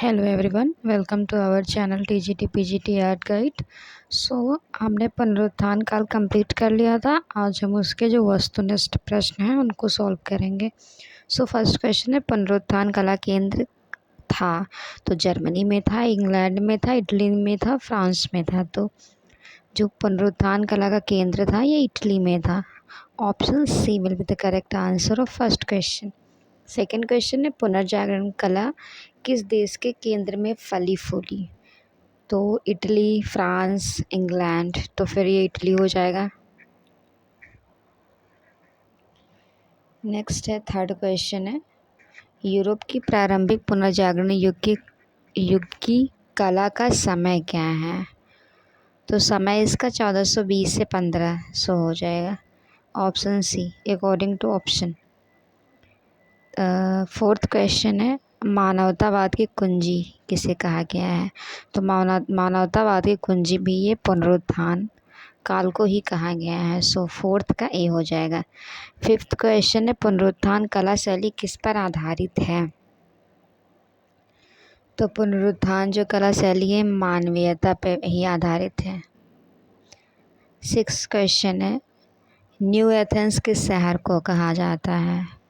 Hello everyone, welcome to our channel TGT PGT art guide. हमने पुनरुत्थान काल complete कर लिया था। आज हम उसके जो वस्तुनिष्ठ प्रश्न हैं उनको सॉल्व करेंगे। फर्स्ट क्वेश्चन है, पुनरुत्थान कला केंद्र था तो जर्मनी में था, इंग्लैंड में था, इटली में था, फ्रांस में था। तो जो पुनरुत्थान कला का केंद्र था ये इटली में था। Option C will be the correct answer of first question. Second question है, पुनर्जागरण कला किस देश के केंद्र में फली फूली? तो इटली, फ्रांस, इंग्लैंड। तो फिर ये इटली हो जाएगा। नेक्स्ट है थर्ड क्वेश्चन है, यूरोप की प्रारंभिक पुनर्जागरण युग की कला का समय क्या है? तो समय इसका 1420 से 1500 हो जाएगा। Option C according to option. Fourth question है, मानवतावाद की कुंजी किसे कहा गया है? तो मानवतावाद की कुंजी भी ये पुनरुत्थान काल को ही कहा गया है। फोर्थ का ए हो जाएगा। फिफ्थ क्वेश्चन है, पुनरुत्थान कला शैली किस पर आधारित है? तो पुनरुत्थान जो कला शैली है मानवीयता पे ही आधारित है। सिक्स्थ क्वेश्चन है, न्यू एथेंस किस शहर को कहा जाता है?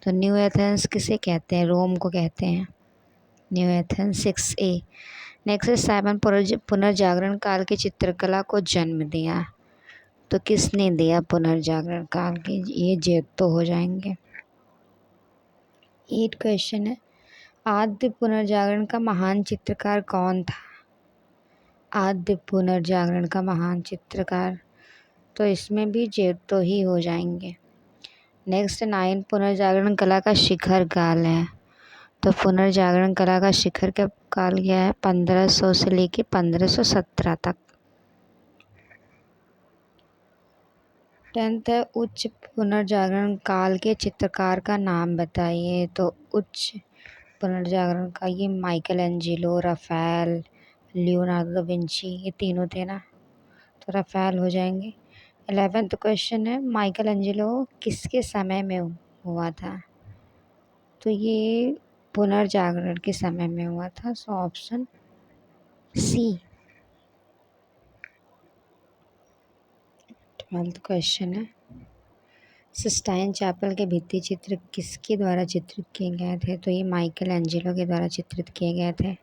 तो न्यू एथेंस किसे कहते हैं? रोम को कहते हैं न्यू एथेंस। 6A। नेक्स्ट है, साइमन पुनर्जागरण काल की चित्रकला को जन्म दिया। तो किसने दिया पुनर्जागरण काल की? ये जेत तो हो जाएंगे। 8 क्वेश्चन है, आद्य पुनर्जागरण का महान चित्रकार कौन था? आद्य पुनर्जागरण का महान चित्रकार, तो इसमें भी जेत तो ही हो जाएंगे। नेक्स्ट 9, पुनर्जागरण कला का शिखर काल है। तो पुनर्जागरण कला का शिखर का काल क्या है? 1500 से लेके 1517 तक। 10th है, उच्च पुनर्जागरण काल के चित्रकार का नाम बताइए। तो उच्च पुनर्जागरण का ये Michelangelo, Raphael, Leonardo da Vinci, ये तीनों थे ना, तो राफेल हो जाएंगे। 11th क्वेश्चन है, माइकल एंजेलो किसके समय में हुआ था? तो ये पुनर्जागरण के समय में हुआ था। Option C. 12th क्वेश्चन है, सिस्टाइन चैपल के भित्ति चित्र किसके द्वारा चित्रित किए गए थे? तो ये माइकल एंजेलो के द्वारा चित्रित किए गए थे।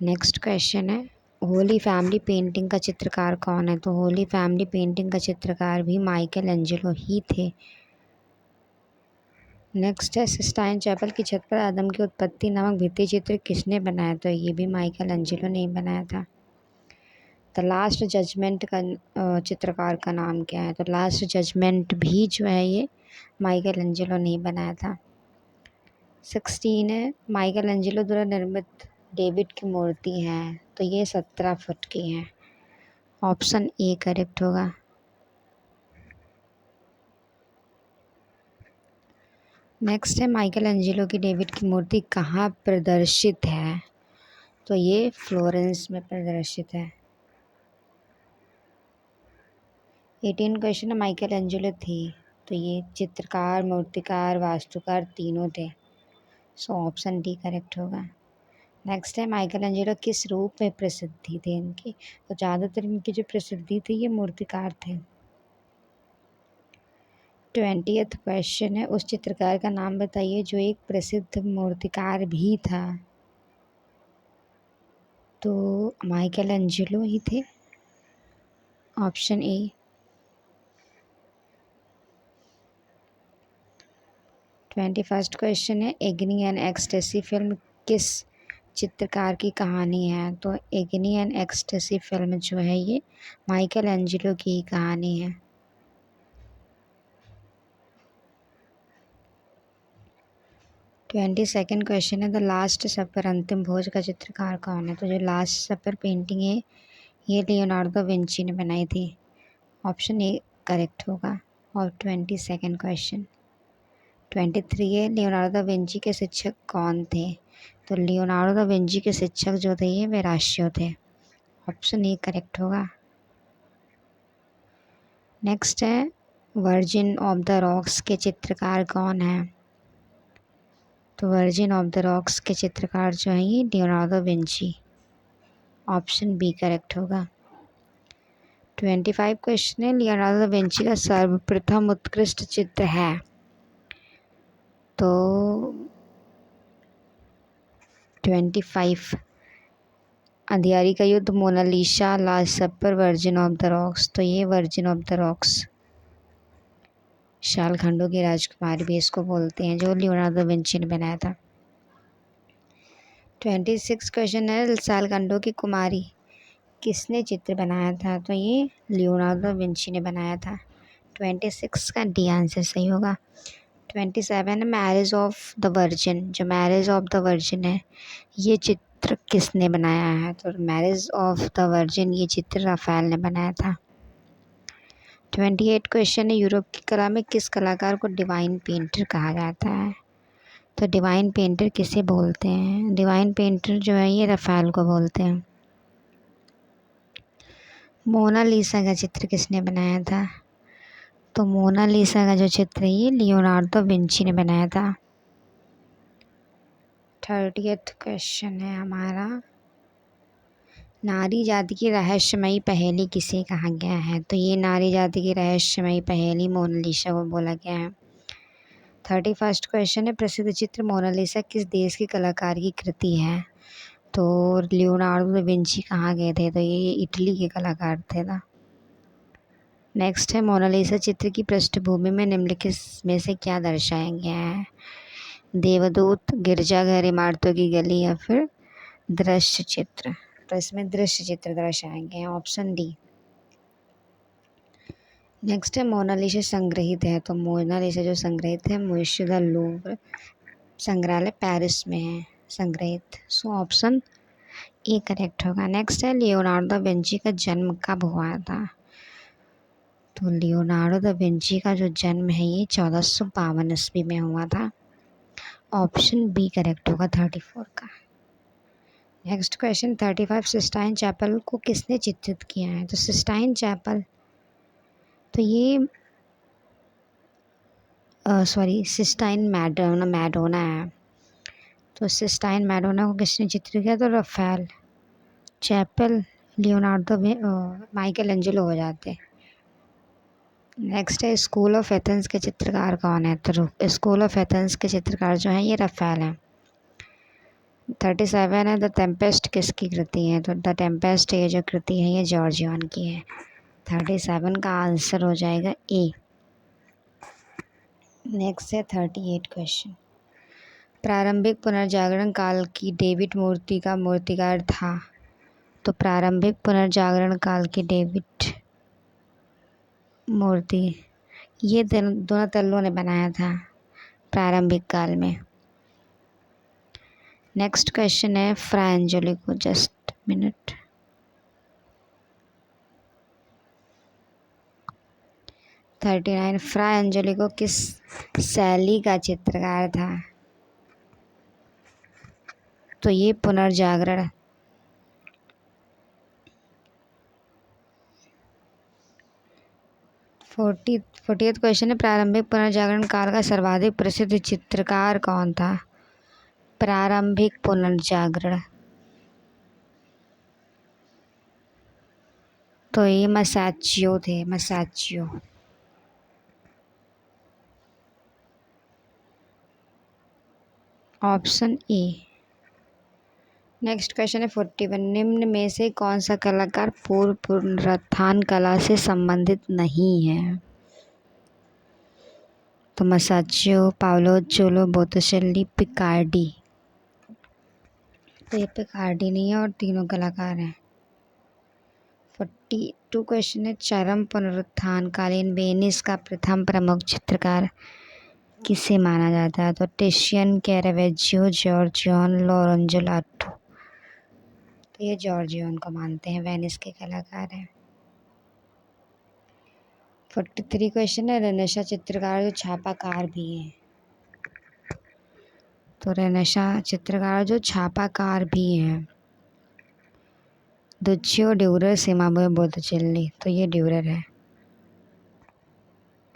नेक्स्ट क्वेश्चन है, होली फैमिली पेंटिंग का चित्रकार कौन है? तो होली फैमिली पेंटिंग का चित्रकार भी माइकल एंजेलो ही थे। नेक्स्ट है, सिस्टाइन चैपल की छत पर आदम की उत्पत्ति नामक भित्ति चित्र किसने बनाया? तो ये भी माइकल एंजेलो ने बनाया था। द लास्ट जजमेंट का चित्रकार का नाम क्या है? तो लास्ट जजमेंट भी जो है ये माइकल एंजेलो ने बनाया था। 16 है, माइकल एंजेलो द्वारा निर्मित डेविड की मूर्ति है। तो ये 17 फुट की है। ऑप्शन ए करेक्ट होगा। नेक्स्ट है, माइकल एंजेलो की डेविड की मूर्ति कहाँ प्रदर्शित है? तो ये फ्लोरेंस में प्रदर्शित है। 18 क्वेश्चन है, माइकल एंजेलो थी तो ये चित्रकार, मूर्तिकार, वास्तुकार तीनों थे। ऑप्शन डी करेक्ट होगा। नेक्स्ट है, माइकल एंजेलो किस रूप में प्रसिद्धि थी इनकी? तो ज़्यादातर इनकी जो प्रसिद्धि थी ये मूर्तिकार थे। 20th क्वेश्चन है, उस चित्रकार का नाम बताइए जो एक प्रसिद्ध मूर्तिकार भी था। तो माइकल एंजेलो ही थे। Option A. 21st क्वेश्चन है, एग्नी एंड एक्सटेसी फिल्म किस चित्रकार की कहानी है? तो एग्नी एंड एक्सटेसी फिल्म जो है ये माइकल एंजेलो की कहानी है। 22nd क्वेश्चन है, द लास्ट सपर अंतिम भोज का चित्रकार कौन है? तो जो लास्ट सपर पेंटिंग है ये लियोनार्डो विंची ने बनाई थी। ऑप्शन ए करेक्ट होगा। और 22nd क्वेश्चन 23 है, लियोनार्डो दा विंची के शिक्षक कौन थे? तो लियोनार्डो दा विंची के शिक्षक जो थे ये वेराशियो थे। ऑप्शन ए करेक्ट होगा। नेक्स्ट है, वर्जिन ऑफ द रॉक्स के चित्रकार कौन है? तो वर्जिन ऑफ द रॉक्स के चित्रकार जो हैं ये Leonardo Vinci, option B correct होगा। 25 क्वेश्चन है, लियोनार्डो विंची का सर्वप्रथम उत्कृष्ट चित्र है। तो 25 अंधियारी का युद्ध, Mona Lisa, Last Supper, Virgin of the Rocks. तो ये वर्जिन ऑफ द रॉक्स, शालखंडों की राजकुमारी भी इसको बोलते हैं, जो लियोनार्डो विंची ने बनाया था। 26 क्वेश्चन है, शालखंडों की कुमारी किसने चित्र बनाया था? तो ये लियोनार्डो विंची ने बनाया था। 26 का डी आंसर सही होगा। 27 है, मैरिज ऑफ द वर्जिन। जो मैरिज ऑफ द वर्जिन है ये चित्र किसने बनाया है? तो मैरिज ऑफ द वर्जिन ये चित्र राफेल ने बनाया था। 28 क्वेश्चन है, यूरोप की कला में किस कलाकार को डिवाइन पेंटर कहा जाता है? तो डिवाइन पेंटर किसे बोलते हैं? डिवाइन पेंटर जो है ये राफेल को बोलते हैं। मोनालिसा का चित्र किसने बनाया था? तो मोनालिसा का जो चित्र है ये लियोनार्डो विंची ने बनाया था। 30th क्वेश्चन है हमारा, नारी जाति की रहस्यमयी पहेली किसे कहा गया है? तो ये नारी जाति की रहस्यमयी पहेली मोनालिसा को बोला गया है। 31st क्वेश्चन है, प्रसिद्ध चित्र मोनालिसा किस देश की कलाकार की कृति है? तो लियोनार्डो विंची कहाँ गए थे? तो ये इटली के कलाकार थे ना। नेक्स्ट है, मोनालिसा चित्र की पृष्ठभूमि में निम्नलिखित में से क्या दर्शाया गया है? देवदूत, गिरजाघर, इमारतों की गली या फिर दृश्य चित्र? तो इसमें दृश्य चित्र दर्शाए गए हैं, ऑप्शन डी। नेक्स्ट है, मोनालिसा संग्रहित है। तो मोनालिसा जो संग्रहित है म्यूजियम द लूव्र संग्रहालय पेरिस में है संग्रहित। सो ऑप्शन ए करेक्ट होगा। नेक्स्ट है, लियोनार्डो विंची का जन्म कब हुआ था? तो लियोनार्डो दा विंची का जो जन्म है ये 1452 ईस्वी में हुआ था, ऑप्शन बी करेक्ट होगा 34 का। नेक्स्ट क्वेश्चन 35, सिस्टाइन चैपल को किसने चित्रित किया है? तो सिस्टाइन चैपल तो ये सिस्टाइन मैडोना है। तो सिस्टाइन मैडोना को किसने चित्रित किया? तो Raphael. Chapel Leonardo Michelangelo हो जाते। नेक्स्ट है, स्कूल ऑफ एथेंस के चित्रकार कौन है? तो स्कूल ऑफ एथेंस के चित्रकार जो हैं ये राफेल हैं। 37 है, द टेम्पेस्ट किसकी कृति है? तो द टेम्पेस्ट ये जो कृति है ये जॉर्जियन की है। 37 का आंसर हो जाएगा ए। नेक्स्ट है 38 क्वेश्चन, प्रारंभिक पुनर्जागरण काल की डेविड मूर्ति का मूर्तिकार था। तो प्रारंभिक पुनर्जागरण काल की डेविड मूर्ति ये दोनातेल्लो ने बनाया था प्रारंभिक काल में। नेक्स्ट क्वेश्चन है, फ्रा एंजेलिको, जस्ट मिनट। थर्टी 39, फ्रा एंजेलिको किस शैली का चित्रकार था? तो ये पुनर्जागरण। 40th क्वेश्चन है, प्रारंभिक पुनर्जागरण काल का सर्वाधिक प्रसिद्ध चित्रकार कौन था? प्रारंभिक पुनर्जागरण तो ये मसाचियो थे, Masaccio. Option A. Next question है 41, निम्न में से कौन सा कलाकार पूर्व पुनरुत्थान कला से संबंधित नहीं है? तो मसाचियो, पाओलो चोलो, बोत्तिचेल्ली, पिकार्डी। तो ये पिकार्डी नहीं है और तीनों कलाकार हैं। 42 क्वेश्चन है, चरम पुनरुत्थान कालीन वेनिस का प्रथम प्रमुख चित्रकार किसे माना जाता है? तो टिशियन, कैरावेजियो, जॉर्जियन, लोरेंजो लाटो। तो ये जॉर्जियन को मानते हैं, वेनिस के कलाकार हैं। 43 क्वेश्चन है, रेनेसा चित्रकार जो छापाकार भी हैं। तो रेनेसा चित्रकार जो छापाकार भी हैं, दुचियो, ड्यूरर, सिमाबुए, बोत्तिचेल्ली। तो ये ड्यूरर है।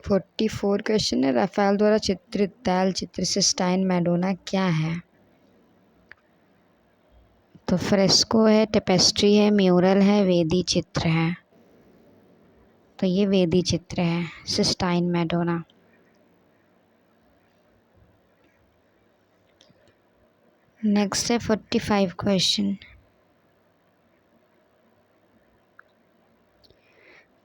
44 क्वेश्चन है, राफेल द्वारा चित्रित तैल चित्र सिस्टाइन मैडोना क्या है? तो फ्रेस्को है, टेपेस्ट्री है, म्यूरल है, वेदी चित्र है। तो ये वेदी चित्र है, सिस्टाइन मैडोना। नेक्स्ट है 45 क्वेश्चन।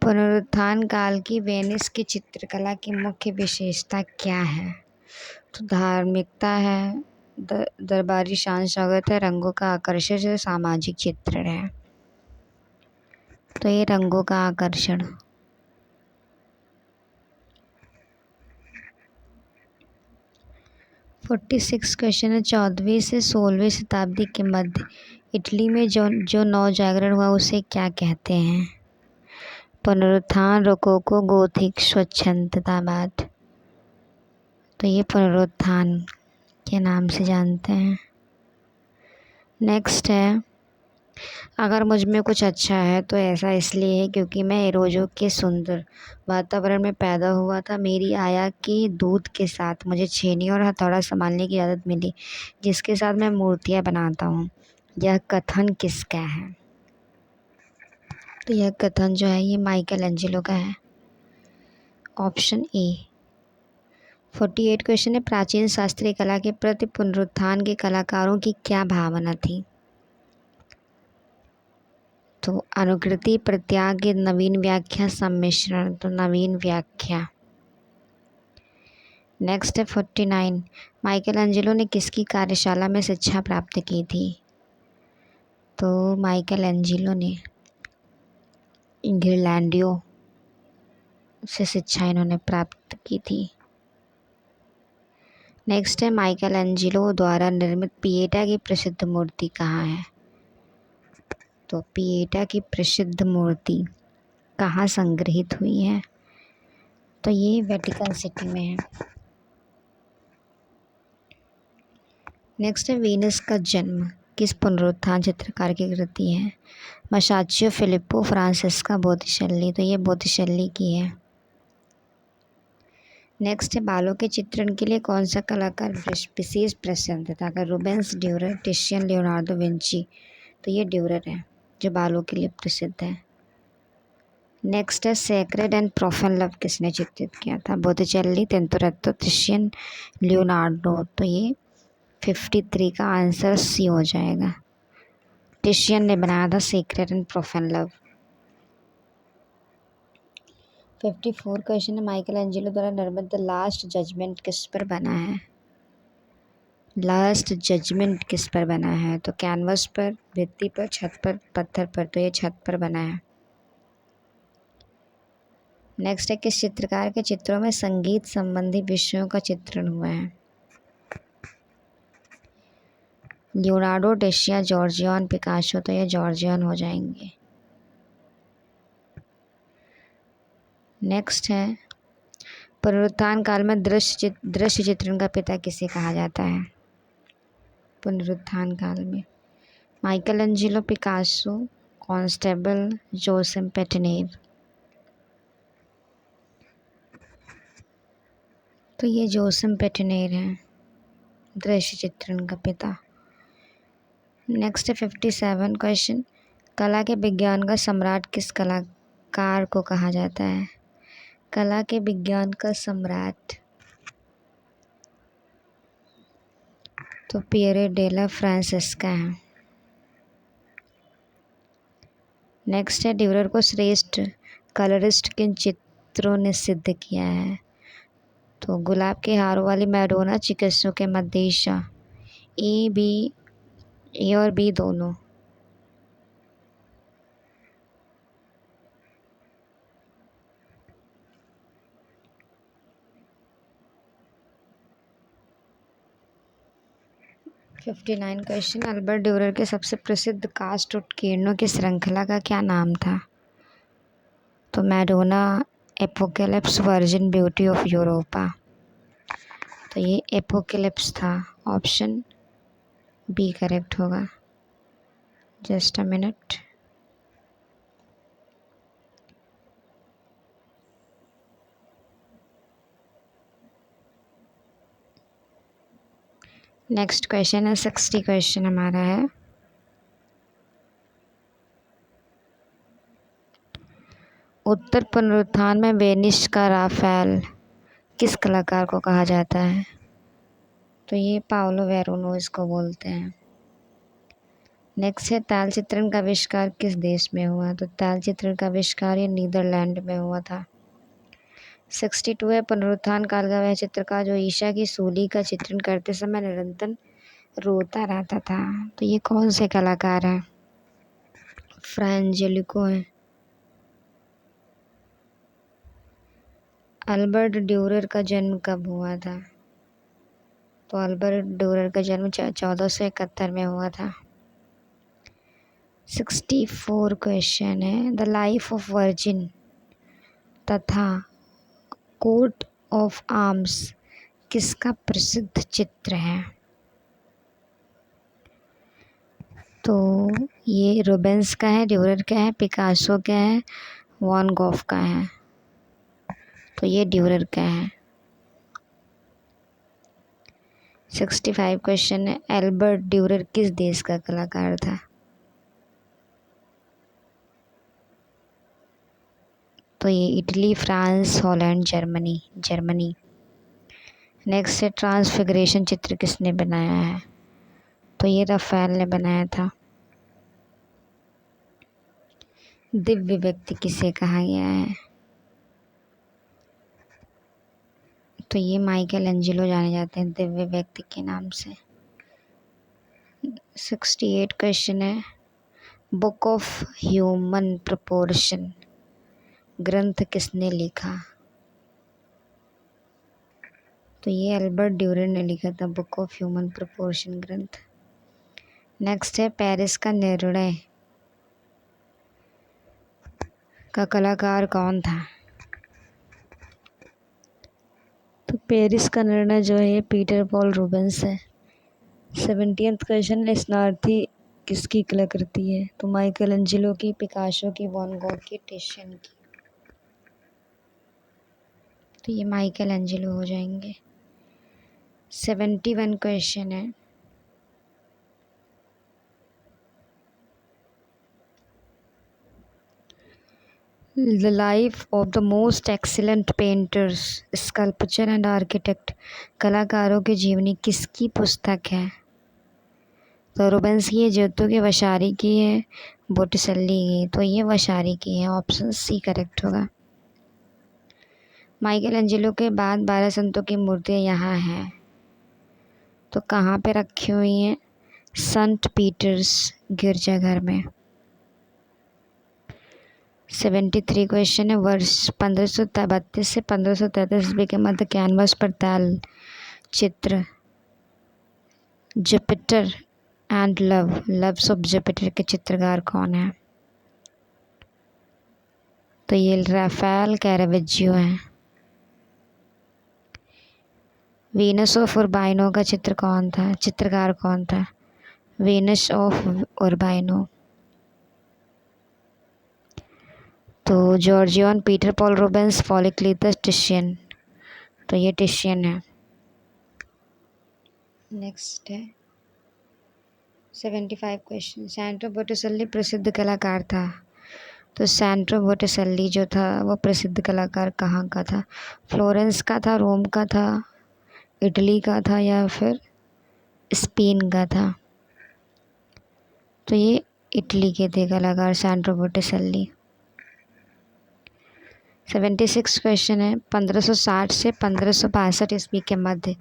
पुनरुत्थान काल की वेनिस की चित्रकला की मुख्य विशेषता क्या है? तो धार्मिकता है, दरबारी शान शौकत है, रंगों का आकर्षण है, सामाजिक चित्रण है। तो ये रंगों का आकर्षण। फोर्टी सिक्स क्वेश्चन है, 14वीं से 16वीं शताब्दी के मध्य इटली में जो नौ जागरण हुआ उसे क्या कहते हैं? पुनरुत्थान, रोकोको, गोथिक, स्वच्छंदतावाद। तो ये पुनरुत्थान के नाम से जानते हैं। नेक्स्ट है, अगर मुझ में कुछ अच्छा है तो ऐसा इसलिए है क्योंकि मैं एरोजो के सुंदर वातावरण में पैदा हुआ था। मेरी आया के दूध के साथ मुझे छेनी और हथौड़ा संभालने की आदत मिली, जिसके साथ मैं मूर्तियाँ बनाता हूँ। यह कथन किसका है? तो यह कथन जो है ये माइकल एंजेलो का है, ऑप्शन ए। 48 क्वेश्चन है, प्राचीन शास्त्रीय कला के प्रति पुनरुत्थान के कलाकारों की क्या भावना थी? तो अनुकृति, प्रत्याग्य, नवीन व्याख्या, सम्मिश्रण। तो नवीन व्याख्या। नेक्स्ट है 49, माइकल एंजेलो ने किसकी कार्यशाला में शिक्षा प्राप्त की थी? तो माइकल एंजेलो ने गिरलैंडियो से शिक्षा इन्होंने प्राप्त की थी। नेक्स्ट है, माइकल एंजेलो द्वारा निर्मित पिएटा की प्रसिद्ध मूर्ति कहाँ है? तो पिएटा की प्रसिद्ध मूर्ति कहाँ संग्रहित हुई है? तो ये वेटिकन सिटी में है। नेक्स्ट है, वीनस का जन्म किस पुनरुत्थान चित्रकार की कृति है? मसाचियो फिलिप्पो फ्रांसिस्का बोटिचेल्ली। तो ये बोटिचेल्ली की है। नेक्स्ट है, बालों के चित्रण के लिए कौन सा कलाकार विशेष प्रसिद्ध था? अगर रूबेंस, ड्यूरर, टिशियन, लियोनार्डो विंची। तो ये ड्यूरर है जो बालों के लिए प्रसिद्ध है। नेक्स्ट है, सेक्रेड एंड प्रोफेन लव किसने चित्रित किया था? बोटिचेल्ली, तिंटोरेत्तो, टिशियन, लियोनार्डो। तो ये 53 का आंसर सी हो जाएगा। टिशियन ने बनाया था sacred and profane love. 54 question है, माइकल एंजेलो द्वारा निर्मित द लास्ट जजमेंट किस पर बना है? लास्ट जजमेंट किस पर बना है? तो कैनवस पर, भित्ति पर, छत पर, पत्थर पर। तो ये छत पर बना है। नेक्स्ट है, किस चित्रकार के चित्रों में संगीत संबंधी विषयों का चित्रण हुआ है? Leonardo, Dacia, Georgian, Picasso. तो ये जॉर्जियन हो जाएंगे। नेक्स्ट है, पुनरुत्थान काल में दृश्य चित्रण का पिता किसे कहा जाता है? पुनरुत्थान काल में Michelangelo, Picasso, Constable, Joseph पेटनेर। तो ये जोसेफ पेटनेर है दृश्य चित्रण का पिता। नेक्स्ट है 57 क्वेश्चन, कला के विज्ञान का सम्राट किस कलाकार को कहा जाता है? कला के विज्ञान का सम्राट तो पियरे डेला फ्रांसिस्का है। नेक्स्ट है, ड्यूरर को श्रेष्ठ कलरिस्ट किन चित्रों ने सिद्ध किया है? तो गुलाब के हारों वाली मैडोना, चिकित्सों के मदेशा। ए और बी दोनों। Fifty nine question, Albert Durer के सबसे प्रसिद्ध कास्ट उत्कीर्णों की श्रृंखला का क्या नाम था? तो Madonna, apocalypse, virgin beauty of Europa. तो ये एपोकेलिप्स था, ऑप्शन बी करेक्ट होगा। Just a minute. Next question है 60 क्वेश्चन हमारा है। उत्तर पुनरुत्थान में वेनिस का राफेल किस कलाकार को कहा जाता है? तो ये पाओलो वेरोनो इसको बोलते हैं। नेक्स्ट है ताल चित्रण का आविष्कार किस देश में हुआ? तो ताल चित्रण का आविष्कार ये नीदरलैंड में हुआ था। 62 है पुनरुत्थान काल का वह चित्रकार जो ईशा की सूली का चित्रण करते समय निरंतर रोता रहता था। तो ये कौन से कलाकार हैं? फ्रा एंजेलिको है। अल्बर्ट ड्यूरर का जन्म कब हुआ था? तो अल्बर्ट ड्यूरर का जन्म 1471 में हुआ था। 64 क्वेश्चन है द लाइफ ऑफ वर्जिन तथा कोट ऑफ आर्म्स किसका प्रसिद्ध चित्र है? तो ये रूबेंस का है, ड्यूरर का है, पिकासो का है, वैन गॉग का है। तो ये ड्यूरर का है। 65 क्वेश्चन है एल्बर्ट ड्यूरर किस देश का कलाकार था? तो ये Italy, France, Holland, Germany. Next है ट्रांसफिगरेशन चित्र किसने बनाया है? तो ये राफेल ने बनाया था। दिव्य व्यक्ति किसे कहा गया है? तो ये माइकल एंजेलो जाने जाते हैं दिव्य व्यक्ति के नाम से। 68 क्वेश्चन है बुक ऑफ ह्यूमन प्रोपोर्शन ग्रंथ किसने लिखा? तो ये अल्बर्ट ड्यूरर ने लिखा था बुक ऑफ ह्यूमन प्रोपोर्शन ग्रंथ। नेक्स्ट है पेरिस का निर्णय का कलाकार कौन था? तो पेरिस का निर्णय जो है पीटर पॉल रूबेंस है। 70th क्वेश्चन स्नार्थी किसकी कलाकृति है? तो माइकल एंजेलो की, पिकासो की, वैन गॉग की, टिशन की। तो ये माइकल एंजेलो हो जाएंगे। 71 क्वेश्चन है the life of the most excellent painters sculpture and architect कलाकारों की जीवनी किसकी पुस्तक है? तो रूबेंस की है, ज्योतो की, वशारी की है, बोटिसल्ली की। तो ये वशारी की है, ऑप्शन सी करेक्ट होगा। माइकल एंजेलो के बाद 12 संतों की मूर्तियाँ यहाँ हैं। तो कहाँ पे रखी हुई हैं? सेंट पीटर्स गिरजाघर में। 73 क्वेश्चन है वर्ष 1532 से 1533 ईस्वी के मध्य कैनवास पर ताल चित्र Jupiter and loves of Jupiter के चित्रकार कौन है? तो ये राफेल कैरावेजियो है। वीनस ऑफ उर्बाइनो का चित्रकार कौन था? Venus of Urbino. तो Giorgione, Peter Paul Rubens, Polyclitus, Titian. तो ये टिशियन है। नेक्स्ट है 75 क्वेश्चन सैंट्रो बोटिसल्ली प्रसिद्ध कलाकार था। तो सैंट्रो बोटिसल्ली जो था वो प्रसिद्ध कलाकार कहाँ का था? फ्लोरेंस का था, रोम का था, इटली का था या फिर स्पेन का था? तो ये इटली के थे कलाकार सैंट्रो बोटिसल्ली। 76 क्वेश्चन है 1560 से 1562 ईस्वी के मध्य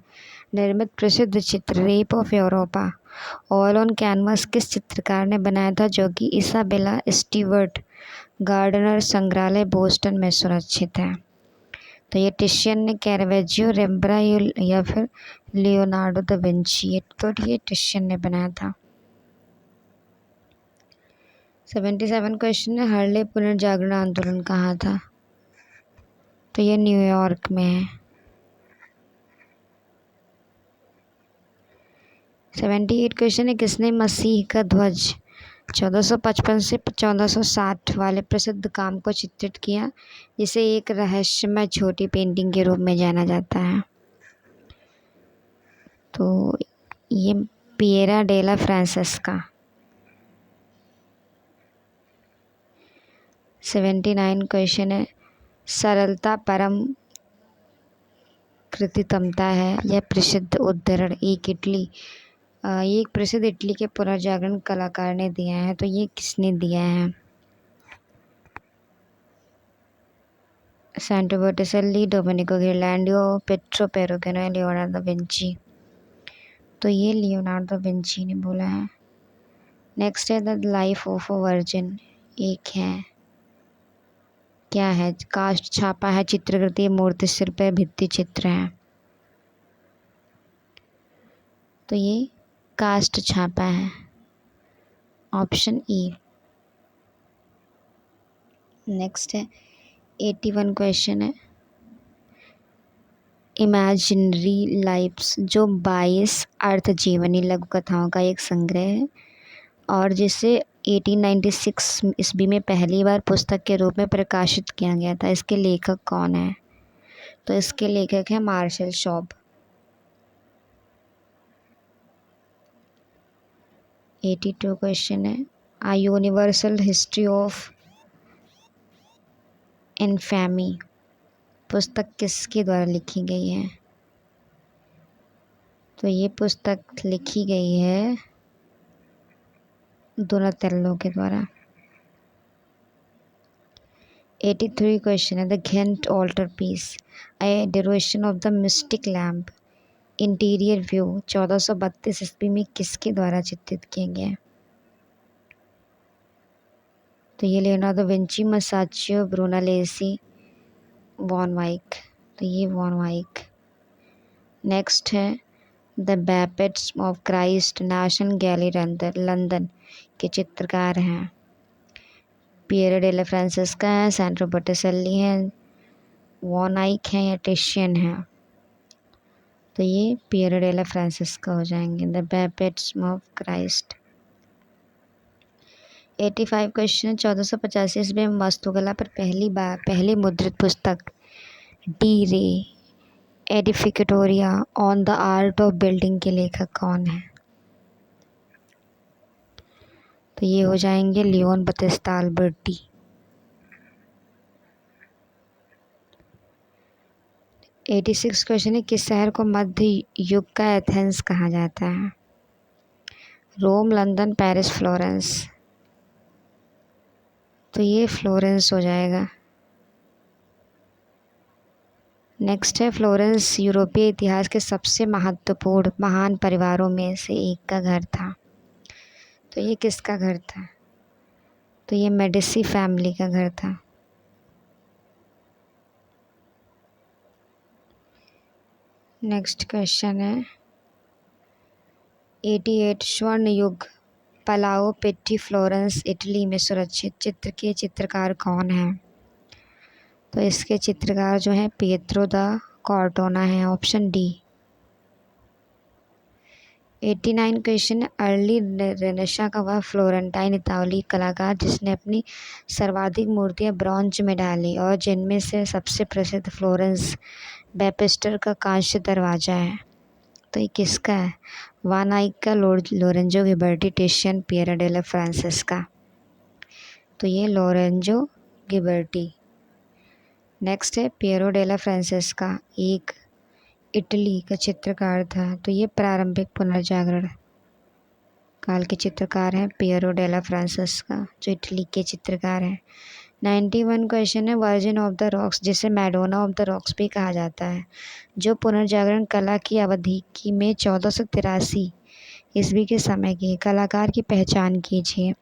निर्मित प्रसिद्ध चित्र rape of Europa all on canvas किस चित्रकार ने बनाया था जो कि इसाबेला स्टीवर्ट गार्डनर संग्रहालय बोस्टन में सुरक्षित है? तो ये टिशियन ने, कैरावेजियो, रेम्ब्रांड या फिर लियोनार्डो दा विंची। तो ये टिशियन ने बनाया था। 77 क्वेश्चन है हर्ले पुनर्जागरण आंदोलन कहाँ था? तो ये न्यूयॉर्क में है। 78 क्वेश्चन है किसने मसीह का ध्वज 1455 से 1460 वाले प्रसिद्ध काम को चित्रित किया जिसे एक रहस्यमय छोटी पेंटिंग के रूप में जाना जाता है? तो ये पिएरा डेला फ्रांसेस्का। 79 क्वेश्चन है, सरलता परम कृतितमता है यह प्रसिद्ध उद्धरण ये एक प्रसिद्ध इटली के पुनर्जागरण कलाकार ने दिया है, तो ये किसने दिया है? Sandro Botticelli, Domenico Ghirlandaio, Pietro Perugino, Leonardo Vinci. तो ये लियोनार्डो विंची ने बोला है। नेक्स्ट है the life of a virgin. एक है, क्या है? कास्ट छापा है, चित्रकृति, मूर्ति शिल्प है, भित्ति चित्र है। तो ये कास्ट छापा है, ऑप्शन ई। नेक्स्ट है 81 क्वेश्चन है, इमेजिनरी लाइफ्स जो 22 अर्थ जीवनी लघु कथाओं का एक संग्रह है और जिसे 1896 ईस्वी में पहली बार पुस्तक के रूप में प्रकाशित किया गया था, इसके लेखक कौन है? तो इसके लेखक हैं मार्शल शॉब। 82 क्वेश्चन है, आ यूनिवर्सल हिस्ट्री ऑफ इन्फेमी पुस्तक किसके द्वारा लिखी गई है? तो ये पुस्तक लिखी गई है डोनाटेल्लो के द्वारा। 83 क्वेश्चन है, the Ghent altar piece adoration of the mystic lamb interior view 1432 ईस्वी में किसके द्वारा चित्रित किया गया है? तो ये Leonardo Vinci, Masaccio Brunelleschi, Van Eyck. तो ये वॉन वाइक। नेक्स्ट है the baptism of Christ national gallery London के चित्रकार हैं पिएरो डेला फ्रांसेस्का है, सैंड्रो बॉटिसेली हैं, वॉन आइक हैं या टिशियन हैं? तो ये पिएरो डेला फ्रांसेस्का हो जाएंगे, the baptism of Christ. 85 question, 1485 ईस्वी में वास्तुकला पर पहली मुद्रित पुस्तक De Re Aedificatoria on the art of building के लेखक कौन है? तो ये हो जाएंगे लियोन बतिस्ता अल्बर्टी। 86 क्वेश्चन है, किस शहर को मध्य युग का एथेंस कहा जाता है? रोम, लंदन, पेरिस, फ्लोरेंस। तो ये फ्लोरेंस हो जाएगा। नेक्स्ट है फ्लोरेंस यूरोपीय इतिहास के सबसे महत्वपूर्ण महान परिवारों में से एक का घर था। तो ये किसका घर था? तो ये मेडिसी फैमिली का घर था। नेक्स्ट क्वेश्चन है 88 स्वर्ण युग पलाओ पिट्टी फ्लोरेंस इटली में सुरक्षित चित्र के चित्रकार कौन है? तो इसके चित्रकार जो हैं पिएत्रो दा कॉर्टोना है, option D. 89 question, early renaissance का वह फ्लोरेंटाइन इतालवी कलाकार जिसने अपनी सर्वाधिक मूर्तियां ब्रॉन्ज में डाली और जिनमें से सबसे प्रसिद्ध फ्लोरेंस बैपिस्टर का कांस्य दरवाजा है। तो ये किसका है? वान आइक का, लोरेंजो गिबर्टी, टिशियन, पिएरो डेला फ्रांसेस्का। तो ये लोरेंजो गिबर्टी। नेक्स्ट है पिएरो डेला फ्रांसेस्का एक इटली का चित्रकार था। तो ये प्रारंभिक पुनर्जागरण काल के चित्रकार हैं पिएरो डेला फ्रांसेस्का जो इटली के चित्रकार हैं। 91 क्वेश्चन है, वर्जिन ऑफ द रॉक्स जिसे मैडोना ऑफ द रॉक्स भी कहा जाता है जो पुनर्जागरण कला की अवधि की में 1483 ईस्वी के समय की कलाकार की पहचान कीजिए।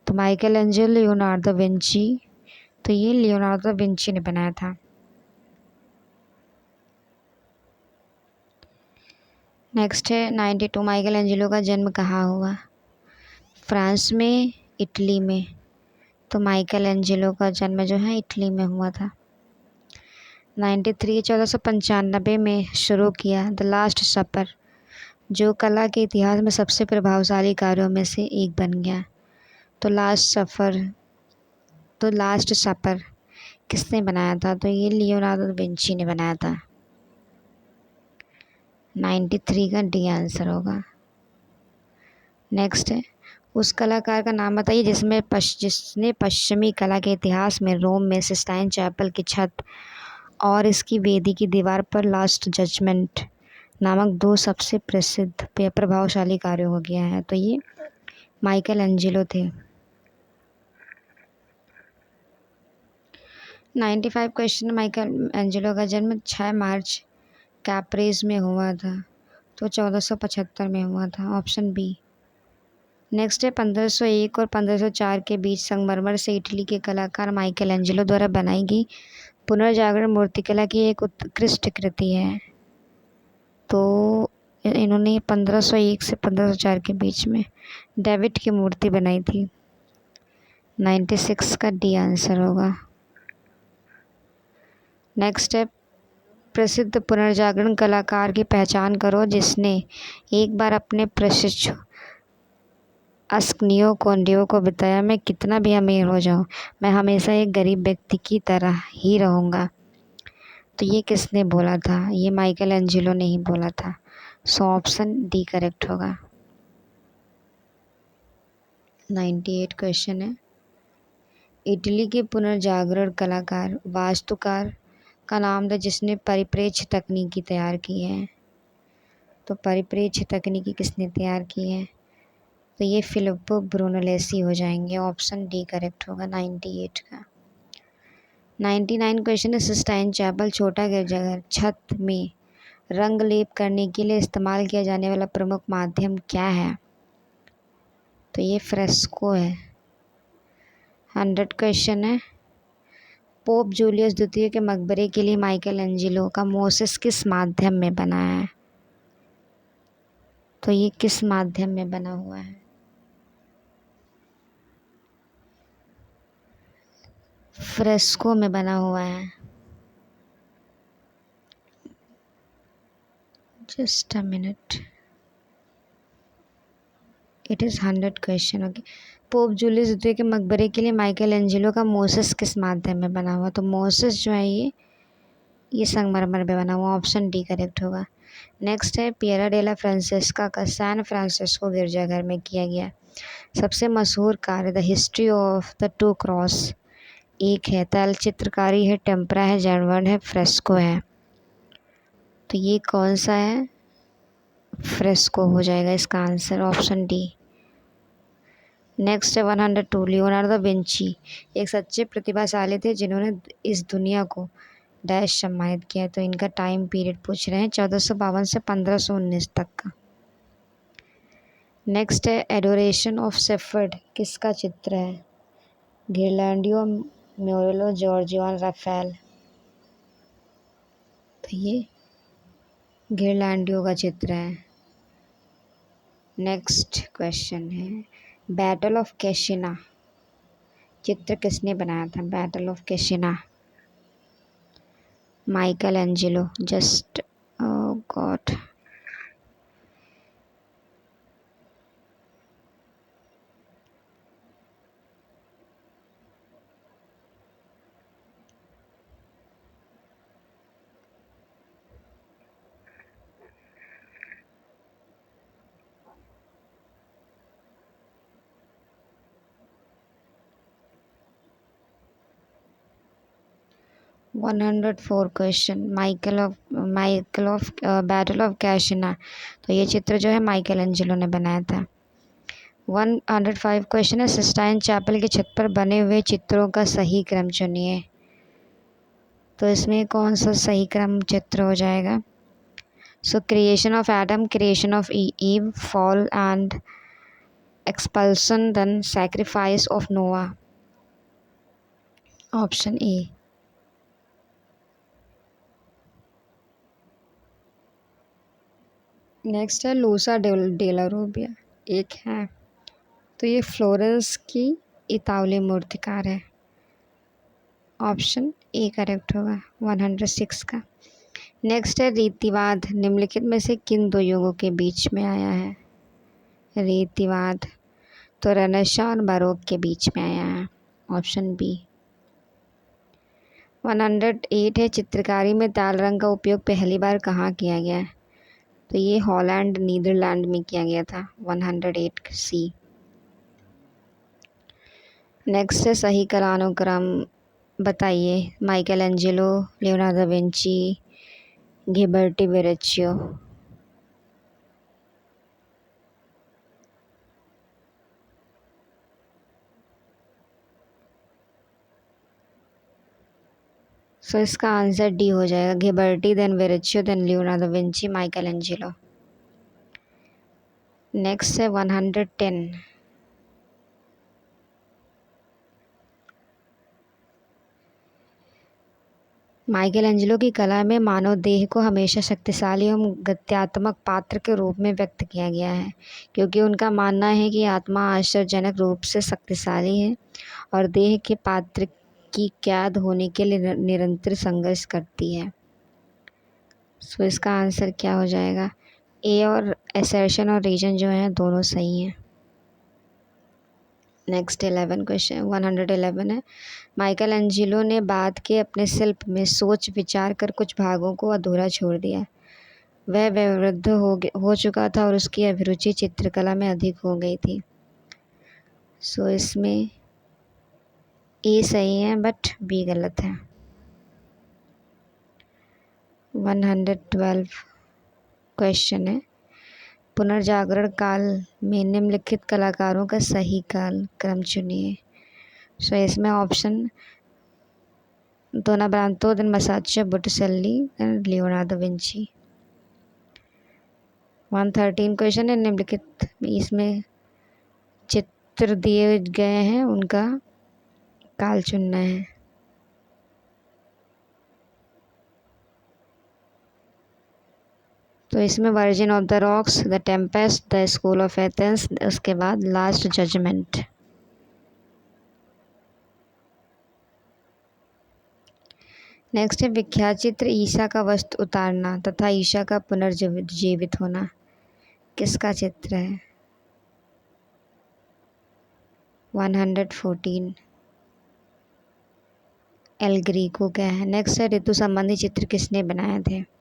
तो माइकल एंजेलो, लियोनार्डो विंची। तो ये लियोनार्डो विंची ने बनाया था। नेक्स्ट है 92 माइकल एंजेलो का जन्म कहाँ हुआ? फ्रांस में, इटली में। तो माइकल एंजेलो का जन्म जो है इटली में हुआ था। 93 1495 में शुरू किया द लास्ट सपर जो कला के इतिहास में सबसे प्रभावशाली कार्यों में से एक बन गया। तो लास्ट सपर किसने बनाया था? तो ये लियोनार्डो विंची ने बनाया था। 93 का डी आंसर होगा। नेक्स्ट है, उस कलाकार का नाम बताइए जिसने पश्चिमी कला के इतिहास में रोम में सिस्टाइन चैपल की छत और इसकी वेदी की दीवार पर लास्ट जजमेंट नामक दो सबसे प्रसिद्ध प्रभावशाली कार्यों को किया है। तो ये माइकल एंजेलो थे। 95 क्वेश्चन, माइकल एंजेलो का जन्म 6 मार्च कैप्रेज में हुआ था, तो 1475 में हुआ था। Option B. नेक्स्ट है, 1501 और 1504 के बीच संगमरमर से इटली के कलाकार माइकल एंजेलो द्वारा बनाई गई पुनर्जागरण मूर्तिकला की एक उत्कृष्ट कृति है। तो इन्होंने 1501 से 1504 के बीच में डेविड की मूर्ति बनाई थी। 96 का डी आंसर होगा। नेक्स्ट है, प्रसिद्ध पुनर्जागरण कलाकार की पहचान करो जिसने एक बार अपने प्रशिक्षु अस्कनियो कोंडियो को बताया, मैं कितना भी अमीर हो जाऊं, मैं हमेशा एक गरीब व्यक्ति की तरह ही रहूँगा। तो ये किसने बोला था? ये माइकल एंजेलो ने ही बोला था। सो ऑप्शन डी करेक्ट होगा। 98 क्वेश्चन है, इटली के पुनर्जागरण कलाकार वास्तुकार का नाम था जिसने परिप्रेक्ष्य तकनीकी तैयार की है। तो परिप्रेक्ष्य तकनीकी किसने तैयार की है? तो ये फिलिप्पो ब्रूनोलेसी हो जाएंगे। ऑप्शन डी करेक्ट होगा 98 का। 99 क्वेश्चन है, सिस्टाइन चैपल छोटा गिरजाघर छत में रंग लेप करने के लिए इस्तेमाल किया जाने वाला प्रमुख माध्यम क्या है? तो ये फ्रेस्को है। 100 क्वेश्चन है, पोप जूलियस द्वितीय के मकबरे के लिए माइकल एंजेलो का मोसेस किस माध्यम में बना है? तो ये किस माध्यम में बना हुआ है? फ्रेस्को में बना हुआ है। Just a minute, it is 100 question. Okay, pope Julius द्वितीय के मकबरे के लिए माइकल एंजेलो का मोसेस किस माध्यम में बना हुआ? तो मोसेस जो है ये संगमरमर में बना हुआ। ऑप्शन डी करेक्ट होगा। नेक्स्ट है, पियरा डेला फ्रांसेस्का का सैन फ्रांसिस्को गिरजाघर में किया गया सबसे मशहूर कार्य the history of the two cross. एक है तैल चित्रकारी है, टेम्परा है, जर्मन है, फ्रेस्को है। तो ये कौन सा है? फ्रेस्को हो जाएगा इसका आंसर। Option D. नेक्स्ट है 102, लियोनार्डो दा विंची एक सच्चे प्रतिभाशाली थे जिन्होंने इस दुनिया को डैश सम्मानित किया। तो इनका टाइम पीरियड पूछ रहे हैं 1452 से 1519 तक का। नेक्स्ट है, एडोरेशन ऑफ शेफर्ड किसका चित्र है? Ghirlandaio, Murillo, Giorgione, Raphael. तो ये गिरलैंडियो का चित्र है। नेक्स्ट क्वेश्चन है, बैटल ऑफ कैशिना चित्र किसने बनाया था? Battle of Cascina Michelangelo. Just god, battle of battle of Cascina. तो ये चित्र जो है माइकल एंजेलो ने बनाया था। 105 क्वेश्चन है, सिस्टाइन चैपल की छत पर बने हुए चित्रों का सही क्रम चुनिए। तो इसमें कौन सा सही क्रम चित्र हो जाएगा? So creation of Adam, creation of Eve, fall and expulsion, then sacrifice of Noah. Option A. Next है, लूसा डेला रूबिया एक है, तो ये फ्लोरेंस की इतावली मूर्तिकार है। ऑप्शन ए करेक्ट होगा 106 का। नेक्स्ट है, रीतिवाद निम्नलिखित में से किन दो युगों के बीच में आया है? रीतिवाद तो रेनेसां और बारोक के बीच में आया है। Option B. 108 है, चित्रकारी में ताल रंग का उपयोग पहली बार कहाँ किया गया है? तो ये हॉलैंड नीदरलैंड में किया गया था। 108C। नेक्स्ट है सही कालानुक्रम बताइए। Michelangelo, Leonardo da Vinci, Ghiberti Verrocchio. So इसका आंसर डी हो जाएगा, Ghiberti, then Verrocchio, then Leonardo da Vinci, Michelangelo. Next है 110। माइकल एंजेलो की कला में मानव देह को हमेशा शक्तिशाली एवं गत्यात्मक पात्र के रूप में व्यक्त किया गया है, क्योंकि उनका मानना है कि आत्मा आश्चर्यजनक रूप से शक्तिशाली है और देह के पात्र की कैद होने के लिए निरंतर संघर्ष करती है। सो इसका आंसर क्या हो जाएगा? ए, और असर्शन और रीजन जो है दोनों सही हैं। नेक्स्ट 11 क्वेश्चन 111 है। माइकल एंजेलो ने बाद के अपने शिल्प में सोच विचार कर कुछ भागों को अधूरा छोड़ दिया। वह वयोवृद्ध हो चुका था और उसकी अभिरुचि चित्रकला में अधिक हो गई थी। सो इसमें ए सही है बट बी गलत है। 112 क्वेश्चन है। पुनर्जागरण काल में निम्नलिखित कलाकारों का सही काल क्रम चुनिए। सो इसमें option Donato Bramante, then Masaccio Botticelli, then Leonardo Vinci. 113 question है। निम्नलिखित इसमें चित्र दिए गए हैं, उनका काल चुनना है। तो इसमें virgin of the rocks, the Tempest, the school of Athens, उसके बाद लास्ट जजमेंट। नेक्स्ट है विख्यात चित्र ईसा का वस्त्र उतारना तथा ईसा का पुनर्जीवित होना किसका चित्र है? 114 एल ग्रीको का है। नेक्स्ट है ऋतु संबंधी चित्र किसने बनाए थे?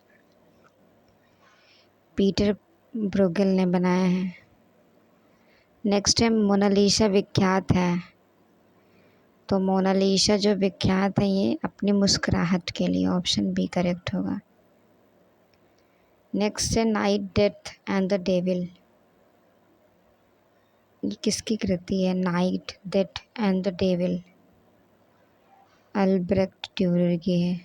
पीटर ब्रुगेल ने बनाया है। नेक्स्ट है मोनालिसा विख्यात है। तो मोनालिसा जो विख्यात है ये अपनी मुस्कुराहट के लिए, ऑप्शन बी करेक्ट होगा। नेक्स्ट है night, death and the devil. ये किसकी कृति है? Night, death and the devil Albrecht Dürer की है।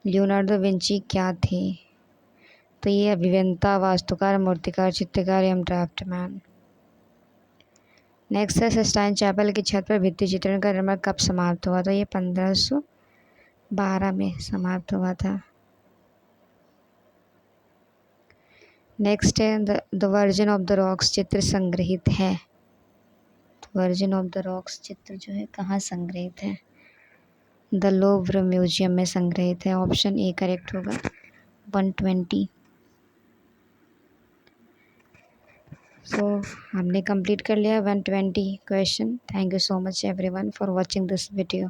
लियोनार्डो विंची क्या थे? तो ये अभियंता, वास्तुकार, मूर्तिकार, चित्रकार एवं ड्राफ्टमैन। नेक्स्ट है सिस्टाइन चैपल की छत पर भित्ति चित्रण का निर्माण कब समाप्त हुआ? तो ये 1512 में समाप्त हुआ था। नेक्स्ट है the virgin of the rocks चित्र संग्रहित है। वर्जिन ऑफ द रॉक्स चित्र जो है कहाँ संग्रहित है? द लोव्र म्यूजियम में संग्रहित है। ऑप्शन ए करेक्ट होगा। 120। सो हमने कंप्लीट कर लिया 120 question. Thank you so much everyone for watching this video.